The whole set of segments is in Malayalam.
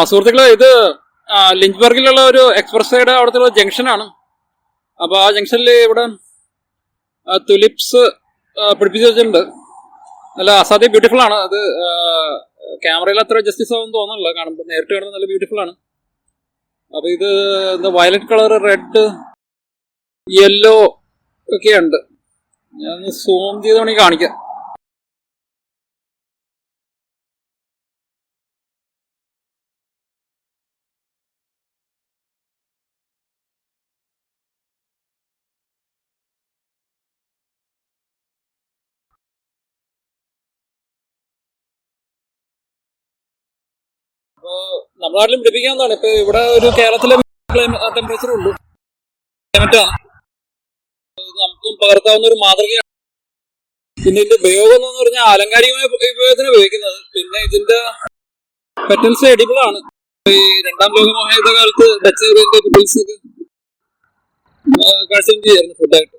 സുഹൃത്തുക്കളെ, ഇത് ലിഞ്ച്ബർഗിലുള്ള ഒരു എക്സ്പ്രസ് വേയുടെ അവിടുത്തെ ജംഗ്ഷനാണ്. അപ്പോൾ ആ ജംഗ്ഷനിൽ ഇവിടെ തുലിപ്സ് പിടിപ്പിച്ച് വെച്ചിട്ടുണ്ട്. നല്ല അസാധ്യ ബ്യൂട്ടിഫുൾ ആണ്. അത് ക്യാമറയിൽ അത്ര ജസ്റ്റിസ് ആവുമെന്ന് തോന്നുന്നില്ല, കാണുമ്പോൾ നേരിട്ട് കാണുമ്പോൾ നല്ല ബ്യൂട്ടിഫുൾ ആണ്. അപ്പോൾ ഇത് എന്താ വയലറ്റ് കളർ, റെഡ്, യെല്ലോ ഒക്കെയുണ്ട്. ഞാൻ സൂം ചെയ്ത് വേണമെങ്കിൽ കാണിക്കാം. അപ്പോൾ നമ്മുടെ നാട്ടിലും പിടിപ്പിക്കാവുന്നതാണ്. ഇപ്പൊ ഇവിടെ ഒരു കേരളത്തിലെ ടെമ്പറേച്ചർ ഉള്ളൂ, ക്ലൈമറ്റാണ്. നമുക്കും പകർത്താവുന്ന ഒരു മാതൃകയാണ്. പിന്നെ ഇതിന്റെ ഉപയോഗം എന്ന് പറഞ്ഞാൽ ആലങ്കാരികമായ ഉപയോഗത്തിന് ഉപയോഗിക്കുന്നത്. പിന്നെ ഇതിന്റെ പെറ്റൽസ് എഡിബിൾ ആണ്. ഈ രണ്ടാം ലോക മഹായുദ്ധ കാലത്ത് ഡച്ച് പെറ്റൽസ് കൺസ്യൂം ചെയ്യായിരുന്നു ഫുഡായിട്ട്.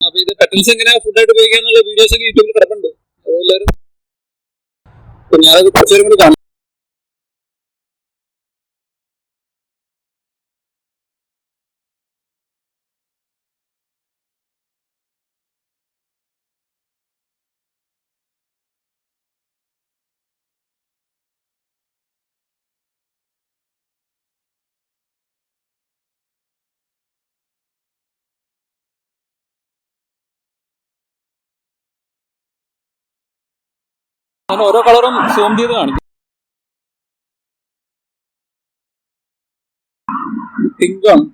അപ്പൊ ഇത് പെറ്റൽസ് എങ്ങനെയാ ഫുഡായിട്ട് ഉപയോഗിക്കാന്നുള്ള വീഡിയോസ് ഒക്കെ യൂട്യൂബിൽ കിടപ്പുണ്ട്. അതെല്ലാവരും ഞാനത് കുറച്ചുപേരും കൂടി കാണും. ഞാൻ ഓരോ കളറും സൂം ചെയ്ത് കാണിക്കും. പിങ്ക് ആണ്.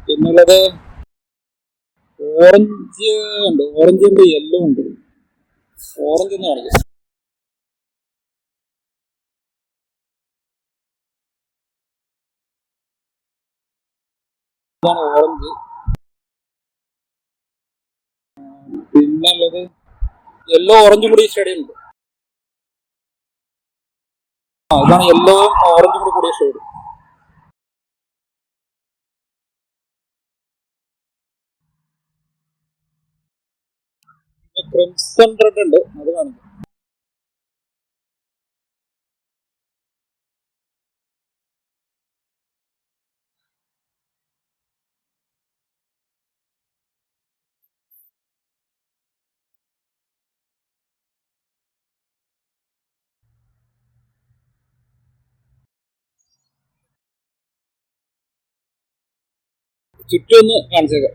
പിന്നുള്ളത് ഓറഞ്ച് ഉണ്ട്. ഓറഞ്ച് ഉണ്ട്, യെല്ലോ ഉണ്ട്. ഓറഞ്ച് എന്ന് കാണിക്കും. ഇതാണ് ഓറഞ്ച്. പിന്നുള്ളത് യെല്ലോ ഓറഞ്ചും കൂടി ഷെയ്ഡ് ഉണ്ട്. ഇതാണ് യെല്ലോയും ഓറഞ്ചും കൂടി കൂടിയ ഷെയ്ഡ്. ക്രിംസൺ റെഡ് ഉണ്ട്, അത് കാണിക്കും. ചുറ്റും ഒന്ന് കാണിച്ചേക്കാം.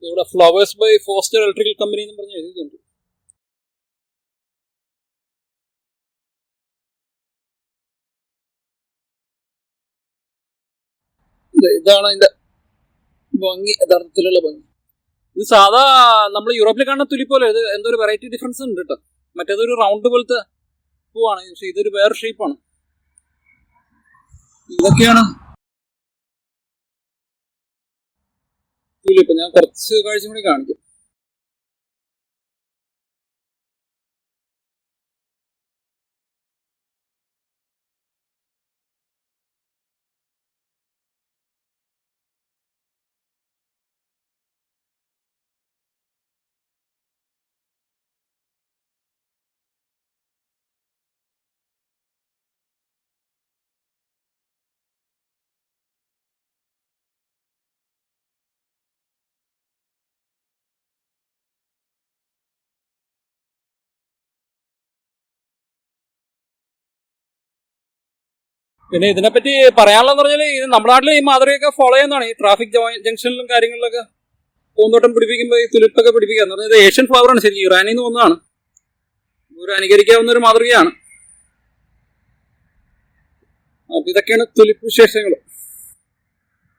ഇവിടെ flowers by Foster electrical company എന്ന് പറഞ്ഞ് എഴുതിയിട്ടുണ്ട്. ഇതാണ് അതിന്റെ ഭംഗി, യഥാർത്ഥത്തിലുള്ള ഭംഗി. ഇത് സാധാ നമ്മൾ യൂറോപ്പിൽ കാണുന്ന തുലി പോലെ ഇത് എന്തോ ഒരു വെറൈറ്റി ഡിഫറൻസ് ഉണ്ട് കേട്ടോ. മറ്റേതൊരു റൗണ്ട് പോലത്തെ പൂവാണ്, പക്ഷെ ഇതൊരു വേറെ ഷേപ്പാണ്. ഇതൊക്കെയാണ് തുലിപ്പ്. ഞാൻ കുറച്ച് കാഴ്ച കൂടി കാണിക്കും. പിന്നെ ഇതിനെപ്പറ്റി പറയാനുള്ളതെന്ന് പറഞ്ഞാൽ ഇത് നമ്മുടെ നാട്ടിൽ ഈ മാതൃകയൊക്കെ ഫോളോ ചെയ്യുന്നതാണ്. ഈ ട്രാഫിക് ജംഗ്ഷനിലും കാര്യങ്ങളിലൊക്കെ പൂന്തോട്ടം പിടിപ്പിക്കുമ്പോൾ ഈ തുലിപ്പൊക്കെ പിടിപ്പിക്കുക എന്ന് പറഞ്ഞാൽ ഇത് ഏഷ്യൻ ഫ്ലവറാണ്, ശരിക്കും ഇറാനിൽ നിന്ന് വന്നതാണ്. ഒരു അനുകരിക്കാവുന്ന ഒരു മാതൃകയാണ്. അപ്പൊ ഇതൊക്കെയാണ് തുലിപ്പ് വിശേഷങ്ങൾ.